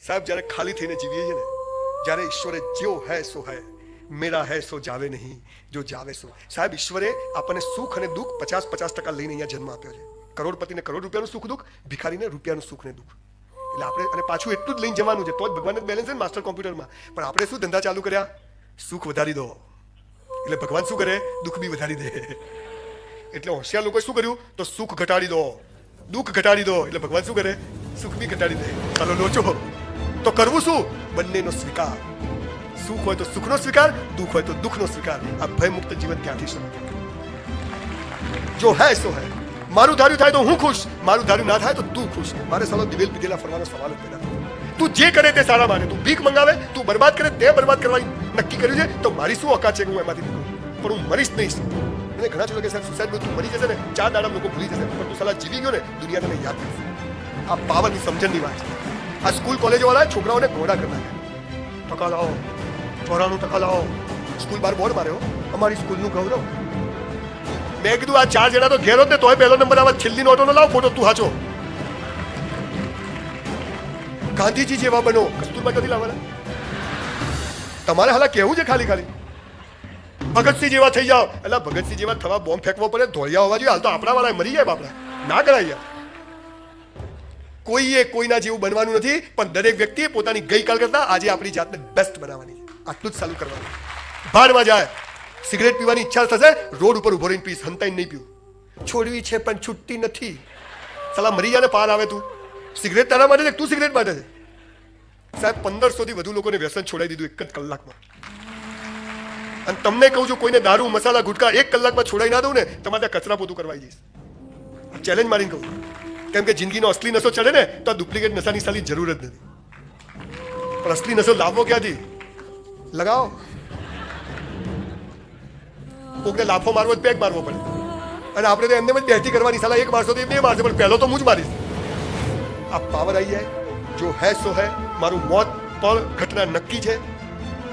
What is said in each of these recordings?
સાહેબ જ્યારે ખાલી થઈને જીવીએ છીએ ને, જ્યારે ઈશ્વરે જેવો હૈ સો હૈ, મેરા હૈ સો જાવે નહીં, જો જાવે સો. સાહેબ ઈશ્વરે આપણને સુખ અને દુઃખ 50% લઈને અહીંયા જન્મ આપ્યો છે. કરોડપતિને કરોડ રૂપિયાનું સુખ દુઃખ, ભિખારીને રૂપિયાનું સુખ ને દુઃખ. એટલે આપણે અને પાછું એટલું જ લઈને જવાનું છે, તો જ ભગવાનને બેલેન્સ છે ને માસ્ટર કોમ્પ્યુટરમાં. પણ આપણે શું ધંધા ચાલુ કર્યા? સુખ વધારી દો એટલે ભગવાન શું કરે? દુઃખ બી વધારી દે. એટલે હોશિયાર લોકોએ શું કર્યું? તો સુખ ઘટાડી દો, દુઃખ ઘટાડી દો એટલે ભગવાન શું કરે? સુખ બી ઘટાડી દે. ચાલો લોચો. તો કરવું શું? બંનેનો સ્વીકાર. સુખ હોય તો સુખનો સ્વીકાર, દુઃખ હોય તો દુઃખનો સ્વીકાર. આ ભયમુક્ત જીવન ક્યાંથી શરૂ થાય? જો હૈ સો હૈ. મારું ધાર્યું થાય તો હું ખુશ, મારું ધાર્યું ના થાય તો તું ખુશ. મારે સાલો દિવેલ પીધેલા ફરવાનો સવાલ જ પેદા થયો. તું જે કરે તે સારા માને. તું ભીખ મંગાવે, તું બરબાદ કરે, તે બરબાદ કરવાની નક્કી કર્યું છે, તો મારી શું ઓકાત છે કે હું એમાંથી નીકળું? પણ હું મરીશ નહીં. અને ઘણા લોકો કે સાહેબ સુસાઇડ તું મરી જશે ને 4 દાડા લોકો ભૂલી જશે, પણ તું સાલા જીવી ગયો ને, દુનિયા તને યાદ કરશે. આ પાવરની સમજણની વાત છે. આ સ્કૂલ કોલેજો વાળા છોકરાઓને ઘોડા કરી નાખે. ટકા લાવો, 94% લાવો. સ્કૂલ બાર બોર્ડ માર્યો, અમારી સ્કૂલનું ગૌરવ. મેં કીધું આ 4 જણા તો ઘેરો જ ને, તોય પહેલો નંબર આવે. છેલ્લી નોટો નો લાવ ફોટો, તું હાચો. ગાંધીજી જેવા બનો, કસ્તુરબા ક્યાંથી લાવવાના? તમારે હાલા કેવું છે ખાલી ખાલી ભગતસિંહ જેવા થઈ જાઓ. એટલે ભગતસિંહ જેવા થવા બોમ્બ ફેંકવો પડે, ધોળિયા હોવા જોઈએ. હાલ તો આપણા વાળા મરી જાય બાપડા, ના કરાય. કોઈએ કોઈના જેવું બનવાનું નથી, પણ દરેક વ્યક્તિએ પોતાની ગઈકાલ કરતા આજે આપણી જાતને બેસ્ટ બનાવવાની છે. આટલું જ ચાલુ કરવાનું. ભાડમાં જાય. સિગરેટ પીવાની ઈચ્છા થશે, રોડ ઉપર ઉભો રહીને પીસ, હંતાઈને નહીં પીવું. છોડવી છે પણ છૂટતી નથી. સલા મરી જાય ને પાર આવે. તું સિગરેટ તારા માટે છે, તું સિગરેટ માટે છે. સાહેબ 1500 થી વધુ લોકોને વ્યસન છોડાઈ દીધું 1 જ કલાકમાં. અને તમને કહું છું, કોઈને દારૂ મસાલા ગુટકા 1 કલાકમાં છોડાઈ ના દઉં ને, તમારે ત્યાં કચરા પોતું કરવાઈ જઈશ. ચેલેન્જ મારીને કહું. કેમ કે જિંદગીનો અસલી નશો ચડે ને, તો આ ડુપ્લિકેટ નશાની સાલી જરૂર જ નથી. પણ અસલી નશો લાવવો ક્યાંથી? લગાવો. કોકને લાફો મારવો જ પેક મારવો પડે. અને આપણે તો એમને જ બેહતી કરવાની. સાલા 1 મારશો તો 2 મારશે, પણ પહેલો તો હું જ મારીશ. આ પાવર આવી જાય. જો હૈ સો હૈ. મારું મોત પણ ઘટના નક્કી છે.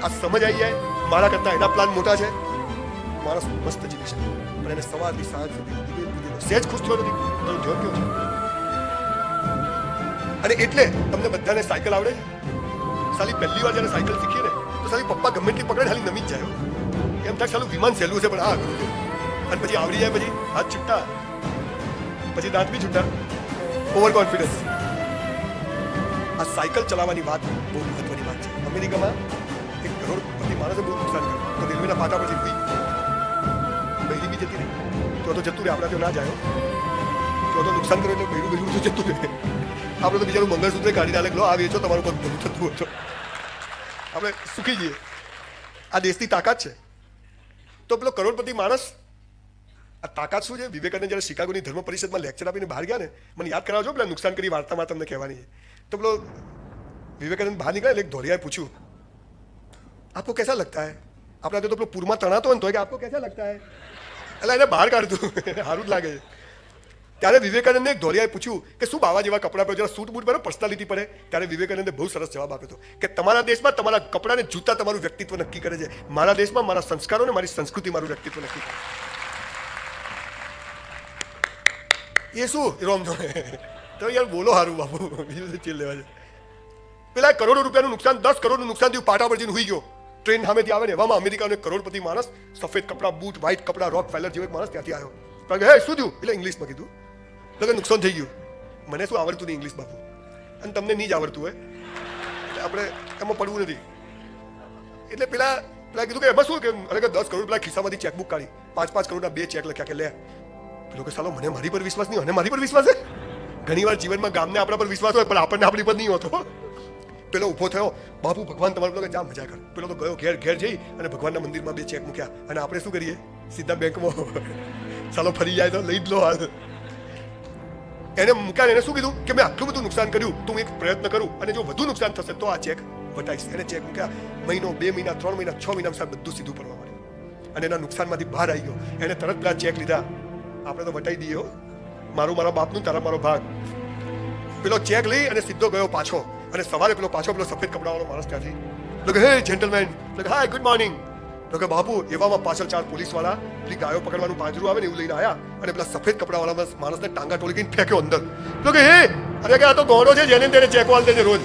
આ સમજ આવી જાય. મારા કરતા એના પ્લાન મોટા છે. માણસ મસ્ત જીવી શકે, પણ એને સવારથી સાંજ સુધી સહેજ ખુશ થયો નથી. તો જોર કેવો છે? અને એટલે તમને બધાને સાયકલ આવડે છે. સાલી પહેલી વાર જ્યારે સાયકલ શીખીએ ને, તો સાલી પપ્પા ગમે એટલી પકડે, ખાલી નમી જ જાય. એમ થાય સાલું વિમાન સહેલું છે, પણ હા કરું છે. અને પછી આવડી જાય, પછી હાથ છૂટા, પછી દાંત બી છૂટા. Over confidence. આ સાયકલ ચલાવવાની વાત બહુ મહત્વની વાત છે. અમેરિકામાં 1 કરોડપતિ માણસે બહુ નુકસાન કર્યું. તો રેલવેના પાટા પરથી ઉઈ બૈરી બી જતી રહી. તો જતું રહે. આપણા તો ના જાય. તો નુકસાન કર્યું એટલે બૈરું તો જતું રહે. આપણે તો બિચારું મંગળસૂત્ર કાઢી નાખે, લો આ વેચો, તમારું કોઈ ભલું થતું હોય તો આપણે સુખી જઈએ. આ દેશની તાકાત છે. તો પેલો કરોડપતિ માણસ, આ તાકાત શું છે? વિવેકાનંદ જ્યારે શિકાગોની ધર્મ પરિષદમાં લેક્ચર આપીને બહાર ગયા ને, મને યાદ કરાવજો. પેલા નુકસાન કરી વાર્તામાં તમને કહેવાની છે. તો પેલો વિવેકાનંદ બહાર નીકળ્યા એટલે એક ધોળિયાએ પૂછ્યું, આપકો કેસા લગતા હૈ? આપણા તો પેલો પૂરમાં તણાતો હોય ને, તો કે આપકો કેસા લગતા હૈ? એટલે એને બહાર કાઢતું. સારું જ લાગે છે. ત્યારે વિવેકાનંદને એક ધોળિયાએ પૂછ્યું કે શું બાવા જેવા કપડાં પહેરો, જરા સૂટ બૂટ પહેરો, પર્સનાલિટી પડે. ત્યારે વિવેકાનંદે બહુ સરસ જવાબ આપ્યો હતો કે તમારા દેશમાં તમારા કપડાં ને જૂતા તમારું વ્યક્તિત્વ નક્કી કરે છે. મારા દેશમાં મારા સંસ્કારો ને મારી સંસ્કૃતિ મારું વ્યક્તિત્વ નક્કી કરે. એ શું રોમ તો યાર બોલો હારું બાપુ, બીજું તો ચીલ લેવા છે. પેલા કરોડો રૂપિયાનું નુકસાન, 10 કરોડનું નુકસાન થયું, પાટા પર જઈને હુઈ ગયો. ટ્રેન સામેથી આવે ને, એવામાં અમેરિકાનો એક કરોડપતિ માણસ, સફેદ કપડાં, બૂટ, વ્હાઈટ કપડાં, રોક ફેલર જેવો એક માણસ ત્યાંથી આવ્યો. હે શું થયું? એટલે ઇંગ્લિશમાં કીધું. એટલે નુકસાન થઈ ગયું. મને શું આવડતું નહીં ઇંગ્લિશ બાપુ, અને તમને નહીં જ આવડતું હોય, આપણે એમાં પડવું નથી. એટલે પેલા કીધું કે એમાં શું કે અરે 10 કરોડ પેલા ખિસ્સામાંથી ચેકબુક કાઢી, 5-5 કરોડના 2 ચેક લખ્યા કે લે. પેલો કે સાલો મને મારી પર વિશ્વાસ નહીં, અને મારી પર વિશ્વાસ છે. ઘણી વાર જીવનમાં ગામને આપણા પર વિશ્વાસ હોય, પણ આપણને આપણી પર નહીં હોતો. પેલો ઊભો થયો, બાપુ ભગવાન તમારું. પેલો કે જા મજા કર. પેલો તો ગયો ઘેર જઈ અને ભગવાનના મંદિરમાં 2 ચેક મૂક્યા. અને આપણે શું કરીએ? સીધા બેંકમાં. સાલો ફરી જાય તો લઈ જ લો હાલ. એને મૂક્યા. એને શું કીધું કે મેં આટલું બધું નુકસાન કર્યું, તો હું એક પ્રયત્ન કરું, અને જો વધુ નુકસાન થશે તો આ ચેક વટાઈશ. એને ચેક મૂક્યા. મહિનો, 2 મહિના, 3 મહિના, 6 મહિનામાં સાહેબ બધું સીધું પડવા માંડ્યું. અને એના નુકસાનમાંથી બહાર આવી ગયો. એને તરત પેલા ચેક લીધા. આપણે તો વટાઈ દઈએ, મારું મારા બાપનું, તારા મારો ભાગ. પેલો ચેક લઈ અને સીધો ગયો પાછો. અને સવારે પેલો સફેદ કપડાવાળો માણસ ત્યાંથી કે હે જેન્ટલમેન, હાય ગુડ મોર્નિંગ. તો કે બાપુ એવામાં પાછળ 4 પોલીસવાળા પેલી ગાયો પકડવાનું પાંજરું આવે ને એવું લઈને આવ્યા, અને પેલા સફેદ કપડાવાળા માણસને ટાંગા ટોળી કરીને ફેંક્યો અંદર. તો કે હે, અરે કે આ તો ગોળો છે, જેને તેને ચેક વાલ દેજે રોજ.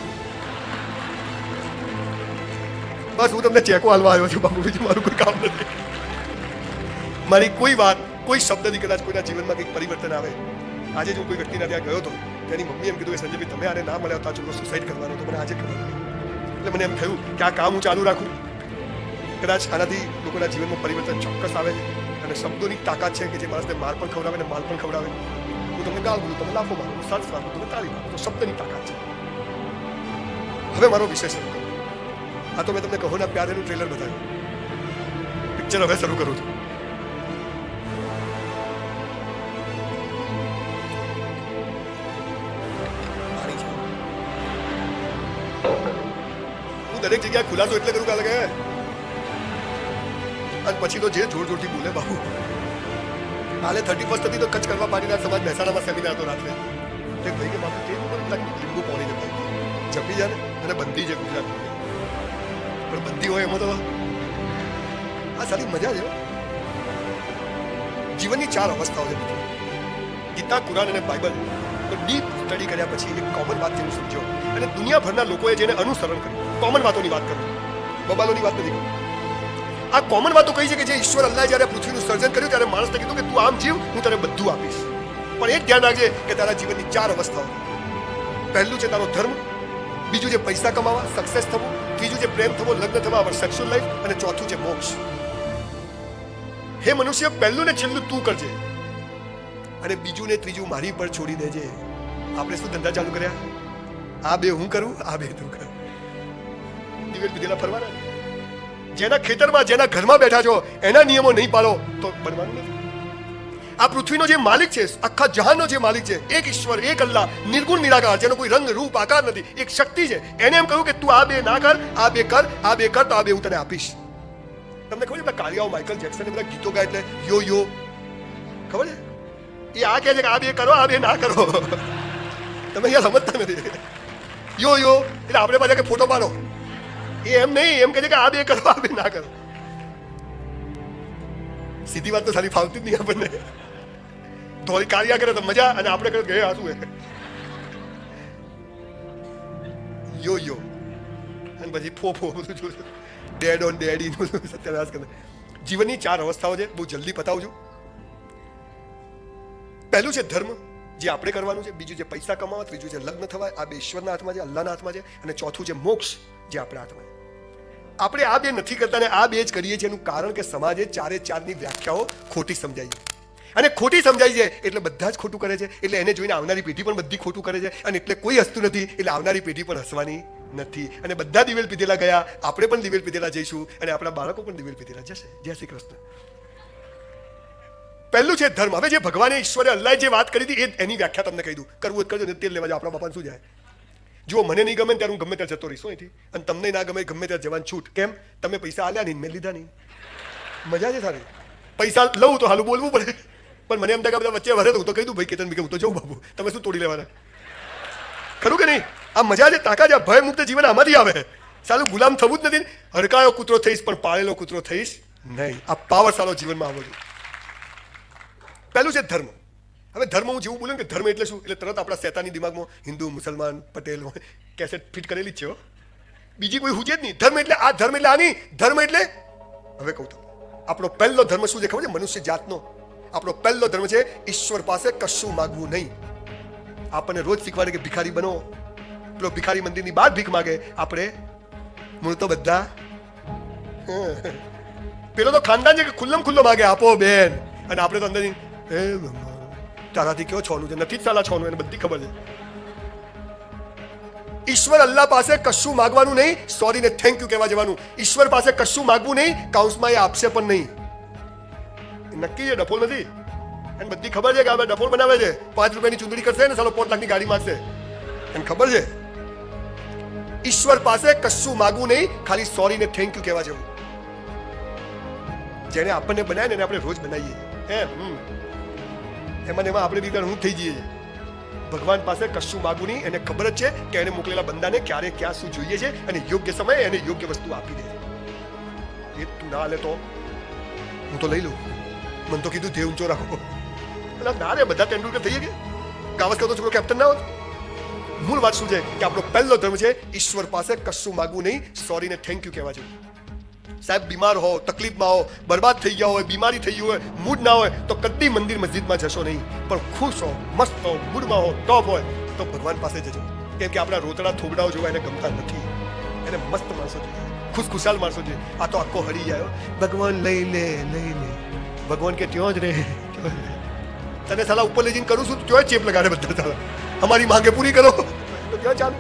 બસ હું તમને ચેકો હાલવા આવ્યો છું બાપુ, બીજું મારું કોઈ કામ નથી. મારી કોઈ વાત, કોઈ શબ્દથી કદાચ કોઈના જીવનમાં કંઈક પરિવર્તન આવે. આજે જો કોઈ વ્યક્તિના ત્યાં ગયો હતો, તેની મમ્મી એમ કીધું કે સંજયભાઈ તમે આને ના મળ્યા હતા, છોકરો સુસાઇડ કરવાનો, તો મને આજે ખબર પડી. એટલે મને એમ થયું કે આ કામ હું ચાલુ રાખું, કદાચ આનાથી લોકોના જીવનમાં પરિવર્તન ચોક્કસ આવે છે. અને શબ્દોની તાકાત છે કે જે માણસને માર પણ ખવડાવે ને માલ પણ ખવડાવે. હું તમને ગાળ બોલું, તમે લાફો મારો, સરસ મારો, તમે તાળી મારો, તો શબ્દની તાકાત છે. હવે મારો વિષય શરૂ કરો. આ તો મેં તમને કહો ના પ્યારેનું ટ્રેલર બતાવ્યું. પિક્ચર હવે શરૂ કરું છું. હું દરેક જગ્યાએ ખુલાસો એટલે કરું કે અને પછી તો જે જોર જોરથી બોલે બાબુ. હાલે 31 હતી તો કચ્છ કરવા પાટીદાર સમાજ મહેસાણામાં સેમિનાર હતો રાત્રે. એક ભાઈ કે બાપુ કેમ લીંબુ પાણી જતા જપી જાય ને, અને બંધી છે ગુજરાતમાં, પણ બંધી હોય એમાં તો આ સારી મજા છે. જીવનની 4 અવસ્થાઓ છે મિત્રો. ગીતા, કુરાન અને બાઇબલ ડીપ સ્ટડી કર્યા પછી એક કોમન વાત જેવું સમજો, અને દુનિયાભરના લોકોએ જેને અનુસરણ કર્યું. કોમન વાતોની વાત કરું, બબાલોની વાત નથી કરું. આ કોમન વાતો કહી છે કે જે ઈશ્વર અલ્લાહે જ્યારે પૃથ્વીનું સર્જન કર્યું ત્યારે માણસને કીધું કે તું આમ જીવ, હું તને બધું આપીશ. પણ એક ધ્યાન રાખજે કે તારા જીવનની 4 અવસ્થાઓ. પહેલું છે તારો ધર્મ, બીજું છે પૈસા કમાવા, સક્સેસ થવું, ત્રીજું છે પ્રેમ થવો, લગ્ન થવા, અવર સેક્સ્યુઅલ લાઈફ, અને ચોથું છે મોક્ષ. હે મનુષ્ય, પહેલું ને છેલ્લું તું કરજે, અને બીજું ને ત્રીજું મારી પર છોડી દેજે. આપણે શું ધંધા ચાલુ કર્યા? આ બે હું કરું, આ બે તું કર. દિવેલ પીધેલા ફરવાના. જેના ખેતરમાં, જેના ઘરમાં બેઠા છો, એના નિયમો નહીં પાડો તો બનવાનું નથી. આ પૃથ્વીનો જે માલિક છે, આખા જહાનનો જે માલિક છે, એક ઈશ્વર, એક અલ્લાહ, નિર્ગુણ નિરાકાર, જેનો કોઈ રંગ રૂપ આકાર નથી, એક શક્તિ છે. એને એમ કહ્યું કે તું આ બે ના કર, આ બે કર, આ બે કર, તો આ બે હું તને આપીશ. તમને ખબર છે બધા કાલિયાઓ, માઇકલ જેક્સન બધા ગીતો ગાય એટલે યો યો, ખબર છે? એ આ કહે છે કે આ બે કરો, આ બે ના કરો. તમે અહીંયા સમજતા નથી. યો યો એટલે આપણે પાછા કે ફોટો પાડો, એ એમ નહીં, એમ કહે છે કે આ બે કરો, આ બે ના કરો. સીધી વાત તો સારી ફાવતી જ નહીં આપણને. થોડી કાર્ય કરે તો મજા, અને આપણે કરે ગયા શું યો યો, અને પછી ફો ફો બધું જોયું, ડેડ ઓન ડેડી સત્યાનાશ કરે. જીવનની 4 અવસ્થાઓ છે, બહુ જલ્દી પતાવું છું. પહેલું છે ધર્મ, જે આપણે કરવાનું છે. બીજું છે પૈસા કમાવા, ત્રીજું છે લગ્ન થવા, આ બે ઈશ્વરના હાથમાં છે, અલ્લાહના હાથમાં છે, અને ચોથું છે મોક્ષ, જે આપણા હાથમાં છે. આપણે આ બે નથી કરતા ને આ બે જ કરીએ છીએ. એનું કારણ કે સમાજે 4-4ની વ્યાખ્યાઓ ખોટી સમજાઈ છે, અને ખોટી સમજાઈ છે એટલે બધા જ ખોટું કરે છે. એટલે એને જોઈને આવનારી પેઢી પણ બધી ખોટું કરે છે, અને એટલે કોઈ હસતું નથી એટલે આવનારી પેઢી પણ હસવાની નથી. અને બધા દિવેલ પીધેલા ગયા, આપણે પણ દિવેલ પીધેલા જઈશું, અને આપણા બાળકો પણ દિવેલ પીધેલા જશે. જય શ્રી કૃષ્ણ. પહેલું છે ધર્મ. હવે જે ભગવાને, ઈશ્વરે, અલ્લાહે જે વાત કરી હતી એની વ્યાખ્યા તમને કહી દઉં. કરવું જ કરજો, ને તેલ લેવા જાવ, આપણા બાપાને શું જાય. જો મને નહીં ગમે ત્યારે હું ગમે ત્યારે જતો રહીશ અહીંથી, અને તમને ના ગમે ગમે ત્યારે જવાની છૂટ. કેમ? તમે પૈસા આલ્યા નહીં, મેં લીધા નહીં. મજા છે સારી. પૈસા લઉં તો હાલું બોલવું પડે, પણ મને એમ થાય કે બધા વચ્ચે વરે તો હું તો કહી દઉં ભાઈ કેતન હું તો જાઉં બાબુ, તમે શું તોડી લેવાના? ખરું કે નહીં? આ મજા છે, તાકાત છે. ભય મુક્ત જીવન આમાંથી આવે. સાલું ગુલામ થવું જ નથી. હડકાયો કૂતરો થઈશ પણ પાળેલો કૂતરો થઈશ નહીં. આ પાવર સાલો જીવનમાં આવવો જોઈએ. પહેલું છે ધર્મ. હવે ધર્મ હું જેવું બોલું કે ધર્મ એટલે શું, એટલે તરત આપણા શેતાની દિમાગમાં હિન્દુ, મુસલમાન, પટેલ કેસેટ ફિટ કરેલી જ છે. બીજી કોઈ હુજે જ નહીં. ધર્મ એટલે આ, ધર્મ એટલે આની. ધર્મ એટલે હવે કહું તમને, આપણો પહેલો ધર્મ શું છે ખબર છે? મનુષ્ય જાતનો આપણો પહેલો ધર્મ છે ઈશ્વર પાસે કશું માગવું નહીં. આપણને રોજ શીખવાડે કે ભિખારી બનો. પેલો ભિખારી મંદિરની બહાર ભીખ માગે. આપણે મૂળ તો બધા પેલો તો ખાનદાન છે કે ખુલ્લમ ખુલ્લો માગે, આપો બેન, અને આપણે તો અંદર તારાથી કયો છોનું છે, નથી જ સાલા છોનું, એને બધી ખબર છે. ઈશ્વર અલ્લાહ પાસે કશું માગવાનું નહીં, સોરી ને થેન્ક યુ કહેવા જવાનું. ઈશ્વર પાસે કશું માગવું નહીં, કાઉન્સમાં એ આપશે પણ નહીં. નક્કી છે, ડફોલ નથી. એને બધી ખબર છે કે આ ડફોલ બનાવે છે. 5 રૂપિયાની ચૂંદડી કરશે ને સાલો 5 લાખની ગાડી માંગશે. એને ખબર છે. ઈશ્વર પાસે કશું માગવું નહીં, ખાલી સોરી ને થેન્ક યુ કહેવા જવું. જેને આપણને બનાવે ને એને આપણે રોજ બનાવીએ. એમાં આપણે બીજા હું થઈ જઈએ. ભગવાન પાસે કશું માગવું નહીં. એને ખબર જ છે કે એને મોકલેલા બંદાને ક્યારે ક્યાં શું જોઈએ છે, અને યોગ્ય સમયે એને યોગ્ય વસ્તુ આપી દે. એ તું ના લે તો હું તો લઈ લઉં. મને તો કીધું ધ્યેય ઊંચો રાખો. ના રે, બધા તેંડુલકર થઈએ કે ગાવસ્કર તો છોકરો કેપ્ટન ના હોત. મૂળ વાત શું છે કે આપણો પહેલો ધર્મ છે ઈશ્વર પાસે કશું માગવું નહીં, સોરી ને થેન્ક યુ કહેવા જોઈએ. સાહેબ બીમાર હો, તકલીફમાં હો, બરબાદ થઈ ગયા હોય, બીમારી થઈ ગઈ હોય, મૂડ ના હોય તો કદી મંદિર મસ્જિદમાં જશો નહીં. પણ ખુશ હો, મસ્ત હો, મૂડમાં હો, ટોપ હોય તો ભગવાન પાસે જજો. કેમ કે આપણા રોતડા થોબડાઓ જોવા એને ગમતા નથી. એને મસ્ત માણસો જોઈએ, ખુશખુશાલ માણસો જોઈએ. આ તો આખો હરી જાય. ભગવાન લઈ લે. ભગવાન કે ત્યો જ રહે. તને સાલા ઉપર લઈ જઈને કરું છું, ત્યો ચેપ લગાડે બધા. સાલા અમારી માંગે પૂરી કરો તો ક્યાં ચાલુ?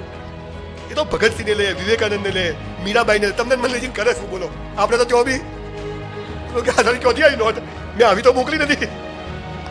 એ તો ભગતસિંહને લે, વિવેકાનંદને લે, મીરાબાઈને, તમને મને લઈ જઈને કરે શું? બોલો. આપણે તો ત્યાં બી ક્યાંથી આવી નોટ મેં આવી તો મોકલી નથી.